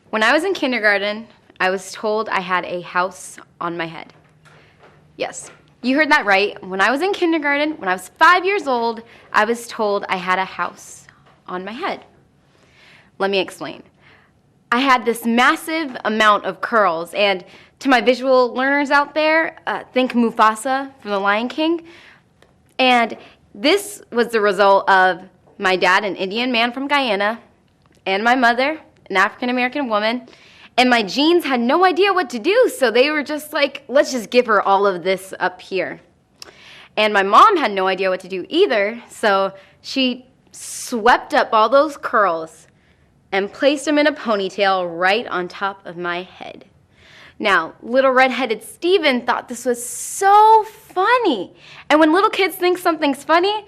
When I was in kindergarten, I was told I had a house on my head. Yes, you heard that right. When I was in kindergarten, when I was 5 years old, I was told I had a house on my head. Let me explain. I had this massive amount of curls, and to my visual learners out there, think Mufasa from The Lion King. And this was the result of my dad, an Indian man from Guyana, and my mother, an African-American woman, and my genes had no idea what to do, so they were just like, let's just give her all of this up here. And my mom had no idea what to do either, so she swept up all those curls and placed them in a ponytail right on top of my head. Now, little red-headed Steven thought this was so funny. And when little kids think something's funny,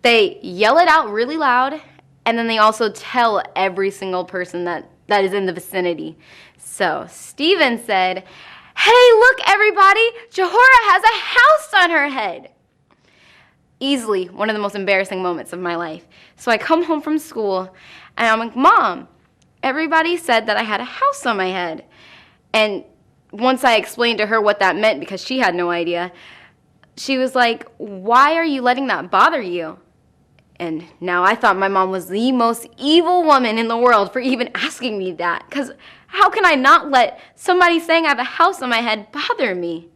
they yell it out really loud, and then they also tell every single person that is in the vicinity. So Steven said, "Hey, look, everybody, Johora has a house on her head." Easily one of the most embarrassing moments of my life. So I come home from school, and I'm like, "Mom, everybody said that I had a house on my head." And once I explained to her what that meant, because she had no idea, she was like, "Why are you letting that bother you?" And now I thought my mom was the most evil woman in the world for even asking me that. Because how can I not let somebody saying I have a house on my head bother me?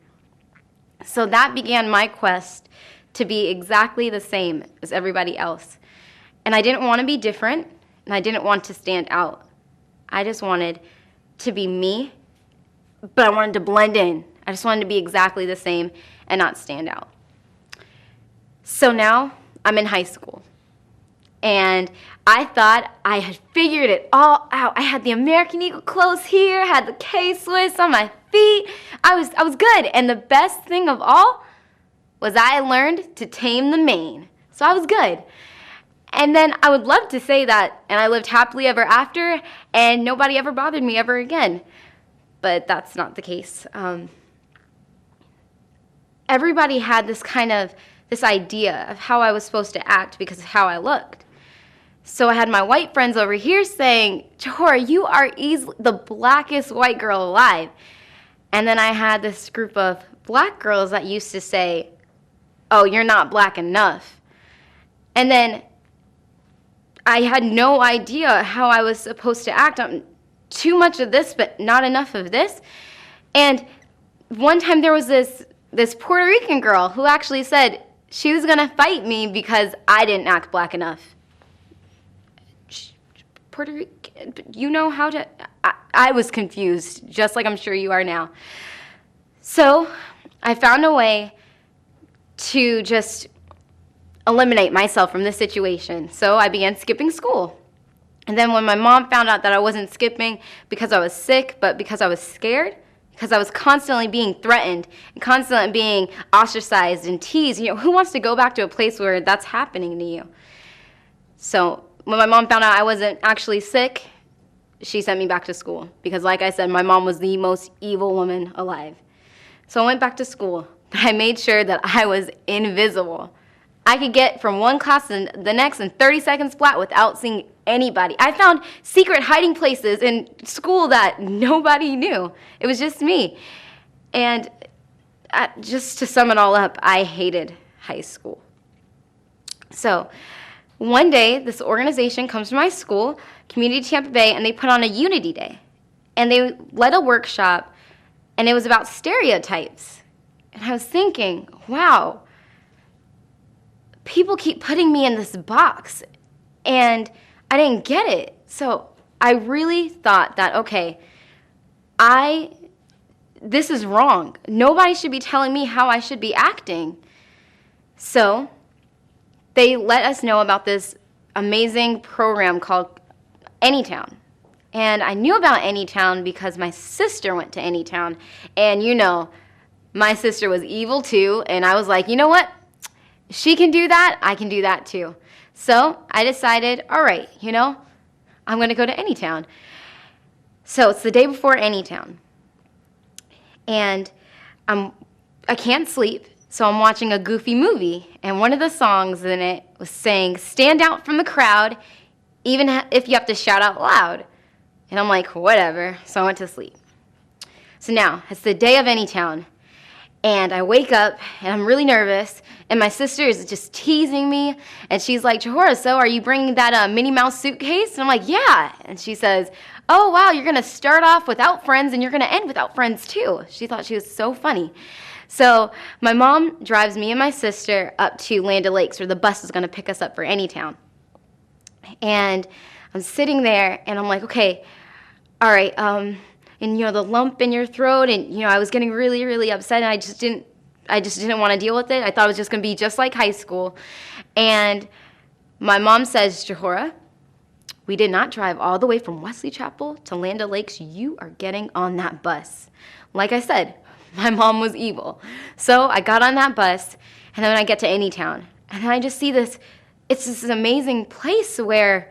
So that began my quest to be exactly the same as everybody else. And I didn't want to be different, and I didn't want to stand out. I just wanted to be me, but I wanted to blend in. I just wanted to be exactly the same and not stand out. So now I'm in high school. And I thought I had figured it all out. I had the American Eagle clothes here, had the K-Swiss on my feet. I was good. And the best thing of all was I learned to tame the mane. So I was good. And then I would love to say that, and I lived happily ever after, and nobody ever bothered me ever again. But that's not the case. Everybody had this idea of how I was supposed to act because of how I looked. So I had my white friends over here saying, "Johora, you are easily the blackest white girl alive." And then I had this group of black girls that used to say, "Oh, you're not black enough." And then I had no idea how I was supposed to act. Too much of this, but not enough of this. And one time there was this Puerto Rican girl who actually said she was going to fight me because I didn't act black enough. Puerto Rican, you know how to... I was confused, just like I'm sure you are now. So I found a way to just eliminate myself from this situation. So I began skipping school. And then when my mom found out that I wasn't skipping because I was sick, but because I was scared, because I was constantly being threatened and constantly being ostracized and teased. You know, who wants to go back to a place where that's happening to you? So when my mom found out I wasn't actually sick, she sent me back to school because, like I said, my mom was the most evil woman alive. So I went back to school, but I made sure that I was invisible. I could get from one class to the next in 30 seconds flat without seeing anybody. I found secret hiding places in school that nobody knew. It was just me. And just to sum it all up, I hated high school. So one day, this organization comes to my school, Community Tampa Bay, and they put on a Unity Day. And they led a workshop, and it was about stereotypes. And I was thinking, wow, people keep putting me in this box, and I didn't get it. So I really thought that, okay, this is wrong. Nobody should be telling me how I should be acting. So they let us know about this amazing program called Anytown. And I knew about Anytown because my sister went to Anytown. And you know, my sister was evil too. And I was like, you know what? If she can do that, I can do that too. So I decided, all right, you know, I'm going to go to Anytown. So it's the day before Anytown. And I can't sleep, so I'm watching a goofy movie. And one of the songs in it was saying, "Stand out from the crowd, even if you have to shout out loud." And I'm like, whatever. So I went to sleep. So now, it's the day of Anytown. And I wake up, and I'm really nervous, and my sister is just teasing me, and she's like, Johora, so are you bringing that Minnie Mouse suitcase? And I'm like, yeah. And she says, oh, wow, you're going to start off without friends, and you're going to end without friends, too. She thought she was so funny. So my mom drives me and my sister up to Land O'Lakes, where the bus is going to pick us up for Anytown. And I'm sitting there, and I'm like, okay, all right, and the lump in your throat, and I was getting really, really upset, and I just didn't want to deal with it. I thought it was just going to be just like high school. And my mom says, Johora, we did not drive all the way from Wesley Chapel to Land O'Lakes. You are getting on that bus. Like I said, my mom was evil. So I got on that bus, and then I get to Anytown, and then I just see this. It's this amazing place where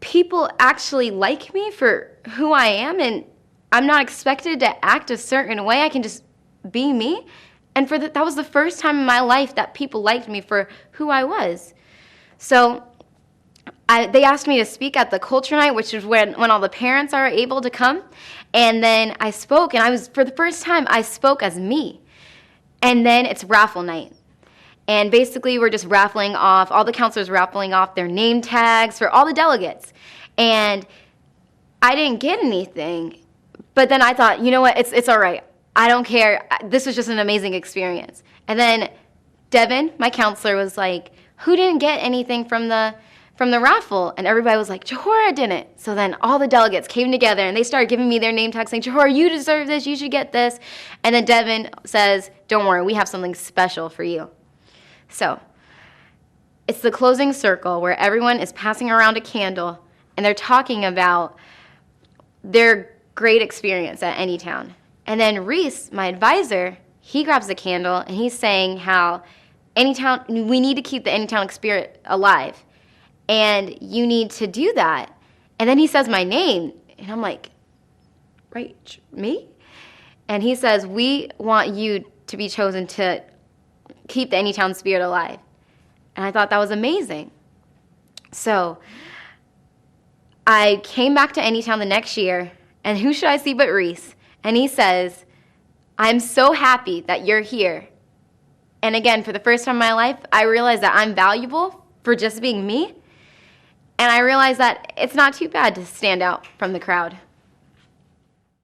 people actually like me for who I am, and I'm not expected to act a certain way. I can just be me. And that was the first time in my life that people liked me for who I was. So they asked me to speak at the culture night, which is when all the parents are able to come. And then I spoke, and for the first time, I spoke as me. And then it's raffle night. And basically, we're just raffling off, all the counselors raffling off their name tags for all the delegates. And I didn't get anything. But then I thought, you know what, it's all right. I don't care. This was just an amazing experience. And then Devin, my counselor, was like, who didn't get anything from the raffle? And everybody was like, Johora didn't. So then all the delegates came together, and they started giving me their name tags saying, Johora, you deserve this. You should get this. And then Devin says, don't worry, we have something special for you. So it's the closing circle where everyone is passing around a candle, and they're talking about their great experience at Anytown. And then Reese, my advisor, he grabs the candle, and he's saying how Anytown, we need to keep the Anytown spirit alive, and you need to do that. And then he says my name, and I'm like, right, me? And he says, we want you to be chosen to keep the Anytown spirit alive. And I thought that was amazing. So I came back to Anytown the next year, and who should I see but Reese? And he says, I'm so happy that you're here. And again, for the first time in my life, I realized that I'm valuable for just being me. And I realized that it's not too bad to stand out from the crowd.